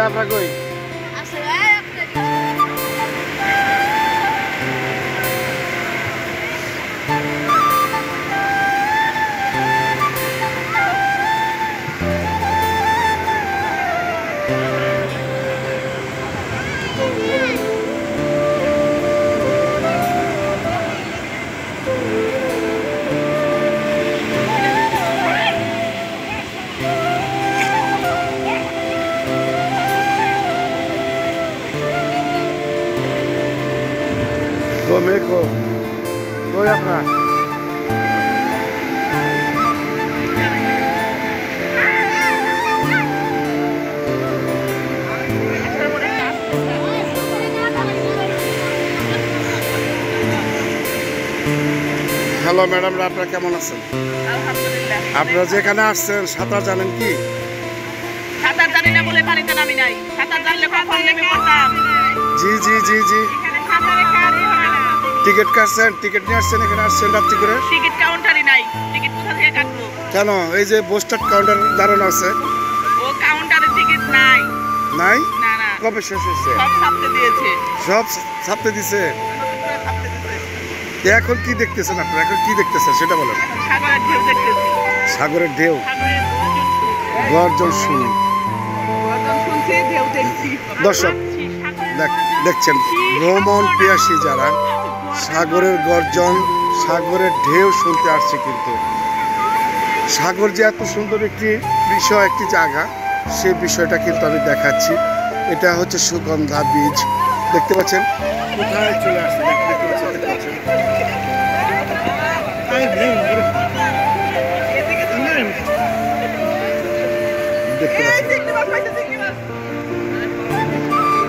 আপনার কই মেঘো কই আপনার হ্যালো ম্যাডাম, আপনারা কেমন আছেন? আলহামদুলিল্লাহ। আপনারা যেখানে আসছেন সাঁতার জানেন কি? সাঁতার জানি না বলে পানিতে নামি নাই। সাঁতার জানলে কখন নেমে পড়তাম। জি জি জি জি। এখানে সাঁতারে কাজই হয় না। টিকিট কাটছেন? টিকিট নিয়ে আসছেন? এখানে আসছেন রাত্রি করে? টিকিট কাউন্টারই নাই। টিকিট কোথা থেকে কাটবো? কেন? এই যে বোস্টার কাউন্টার দাঁড়ানো আছে। ও কাউন্টারে টিকিট নাই। নাই? না না। কবে শেষ হয়েছে? সব ছাপতে দিয়েছে। সব ছাপতে দিছে। নতুন করে ছাপতে দিয়েছে। এখন কি দেখতেছেন আপনারা? এখন কি দেখতেছেন সেটা বলেন। সাগরের ঢেউ দেখতেছি। সাগরের ঢেউ, সাগরের গর্জন শুনি। গর্জন শুনছি, ঢেউ দেখছি। দর্শক দেখছেন, ভ্রমণ পিয়াসী যারা সাগরের গর্জন, সাগরের ঢেউ শুনতে আসছে। কিন্তু সাগর যে এত সুন্দর একটি বিষয়, একটি জায়গা, সেই বিষয়টা কিন্তু আমি দেখাচ্ছি। এটা হচ্ছে সুগন্ধা বীজ, দেখতে পাচ্ছেন কোথায় চলে আসছে। দেখতে পাচ্ছেন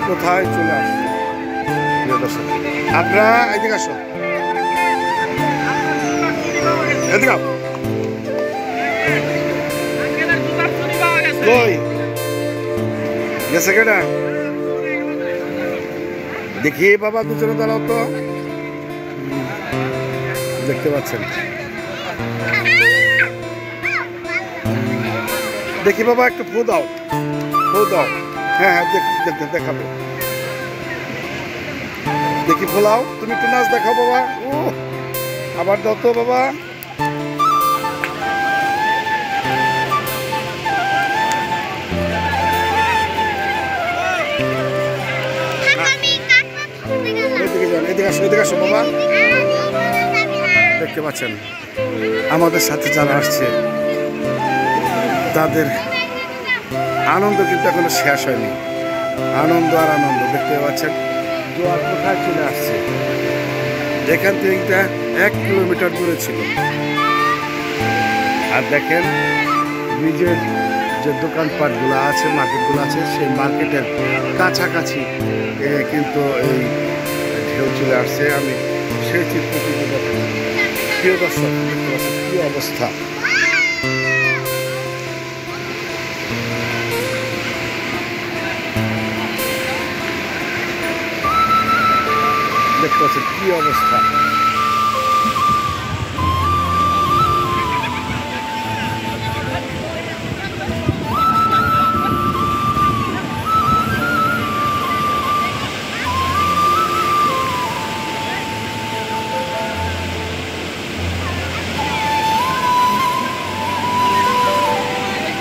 কোথায় চলে আসছে। আপনারা এদিকে আসো, এদিকে কই গেছে কেটা? দেখি বাবা, দুজনে দাঁড়াও তো। দেখতে পাচ্ছেন, দেখি বাবা একটু ফু দাও, ফু দাও। হ্যাঁ হ্যাঁ দেখাবো, দেখি ফোলাও। তুমি একটু নাচ দেখাও বাবা। ও আবার দাও তো বাবা। এদিকে আসো, এদিকে আসো বাবা। দেখতে পাচ্ছেন আমাদের সাথে যারা আসছে তাদের আনন্দ কিন্তু এখনো শেষ হয়নি। আনন্দ আর আনন্দ। দেখতে পাচ্ছেন জোয়ার কোথায় চলে আসছে। এখান থেকে 1 কিলোমিটার দূরে ছিল। আর দেখেন ব্রিজের যে দোকানপাটগুলো আছে, মার্কেটগুলো আছে, সেই মার্কেটের কাছাকাছি কিন্তু এই ঢেউ চলে আসছে। আমি সেই চিত্রটি প্রিয় দর্শক দেখতে পাচ্ছি কি অবস্থা। দেখতে পাচ্ছি কি অবস্থা।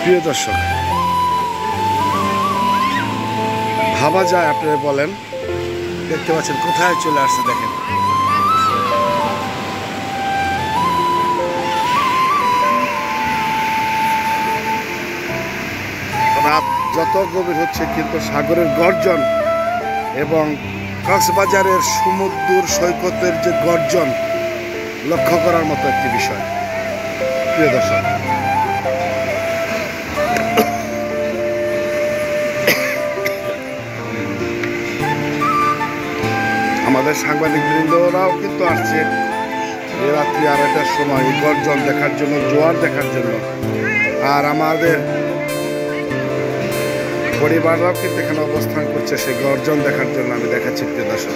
প্রিয় দর্শক, ভাবা যায়? আপনারা বলেন। দেখতে পাচ্ছেন কোথায় চলে আসছে। দেখেন রাত যত গভীর হচ্ছে কিন্তু সাগরের গর্জন এবং কক্সবাজারের সমুদ্র সৈকতের যে গর্জন লক্ষ্য করার মতো একটি বিষয়। প্রিয় দর্শক, আমাদের সাংবাদিক বৃন্দরাও কিন্তু আসছে রাত্রি 2:30টার সময় গর্জন দেখার জন্য, জোয়ার দেখার জন্য। আর আমাদের পরিবাররাও কিন্তু এখানে অবস্থান করছে সেই গর্জন দেখার জন্য। আমি দেখাচ্ছি প্রিয় দর্শক।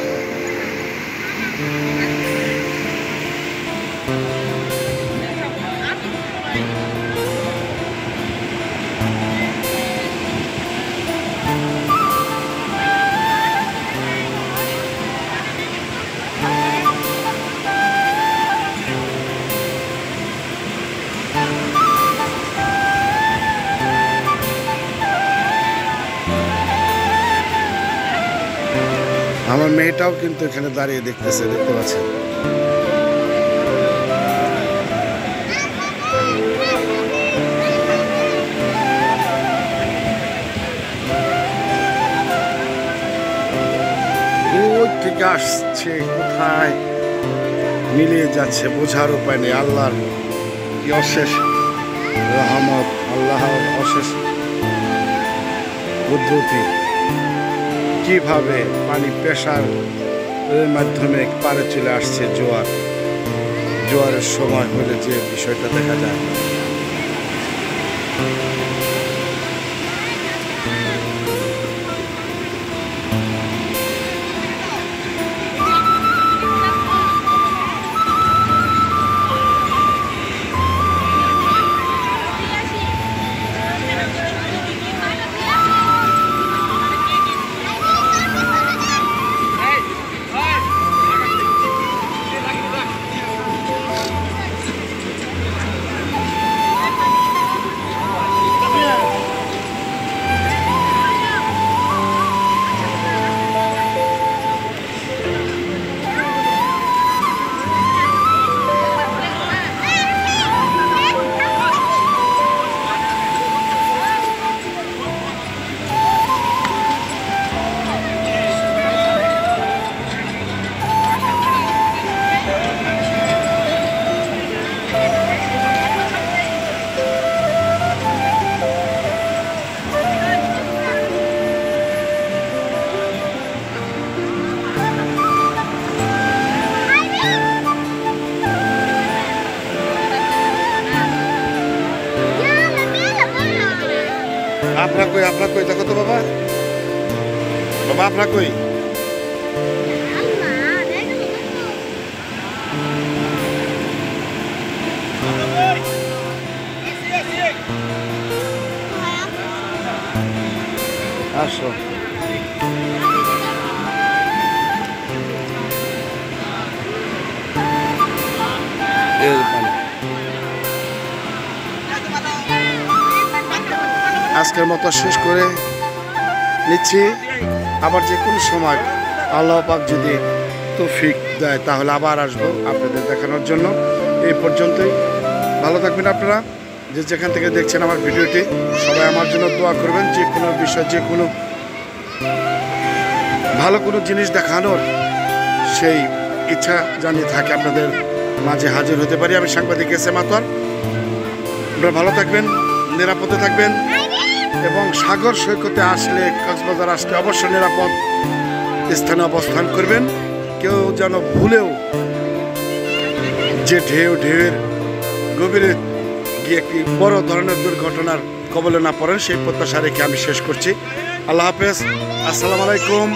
আমার মেয়েটাও কিন্তু এখানে দাঁড়িয়ে দেখতেছে, দেখতে পাচ্ছেন। ওই থেকে আসছে, কোথায় মিলিয়ে যাচ্ছে বোঝার উপায় নেই। আল্লাহর কি অশেষ রহমত, আল্লাহর অশেষ পদ্ধতি, কিভাবে পানি প্রেসার এর মাধ্যমে পারে চলে আসছে জোয়ার। জোয়ারের সময় হলে যে বিষয়টা দেখা যায়। আপনার কই দেখো তো বাবা, বাবা আপনার কই? আসো। আজকের মতো শেষ করে নিচ্ছি। আবার যে কোনো সময় আল্লাহ পাক যদি তৌফিক দেয় তাহলে আবার আসবো আপনাদের দেখানোর জন্য। এই পর্যন্তই, ভালো থাকবেন আপনারা যে যেখান থেকে দেখছেন আমার ভিডিওটি। সবাই আমার জন্য দোয়া করবেন, যে কোনো বিষয়, যে কোনো ভালো কোনো জিনিস দেখানোর সেই ইচ্ছা জানিয়ে থাকে আপনাদের মাঝে হাজির হতে পারি। আমি সাংবাদিক এস এম আতর। আপনারা ভালো থাকবেন, নিরাপদে থাকবেন এবং সাগর সৈকতে আসলে, কক্সবাজার আসলে অবশ্যই নিরাপদ স্থানে অবস্থান করবেন। কেউ যেন ভুলেও যে ঢেউয়ের গভীরে গিয়ে একটি বড় ধরনের দুর্ঘটনার কবলে না পড়েন, সেই প্রত্যাশা রেখে আমি শেষ করছি। আল্লাহ হাফেজ, আসসালামু আলাইকুম।